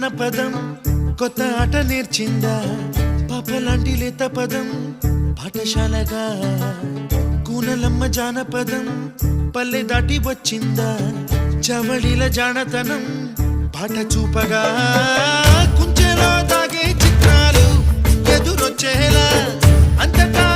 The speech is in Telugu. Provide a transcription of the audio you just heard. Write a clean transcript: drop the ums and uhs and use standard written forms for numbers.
జానపదం కొత్త ఆట నేర్చిందా పాపలాంటి లేత పదం పాఠశాలగా కూనలమ్మ జానపదం పల్లె దాటి వచ్చిందా చవళిల జానతనం పాట చూపగా కుంచెలో తాగే చిత్రాలు ఎదురొచ్చేలా అంతటా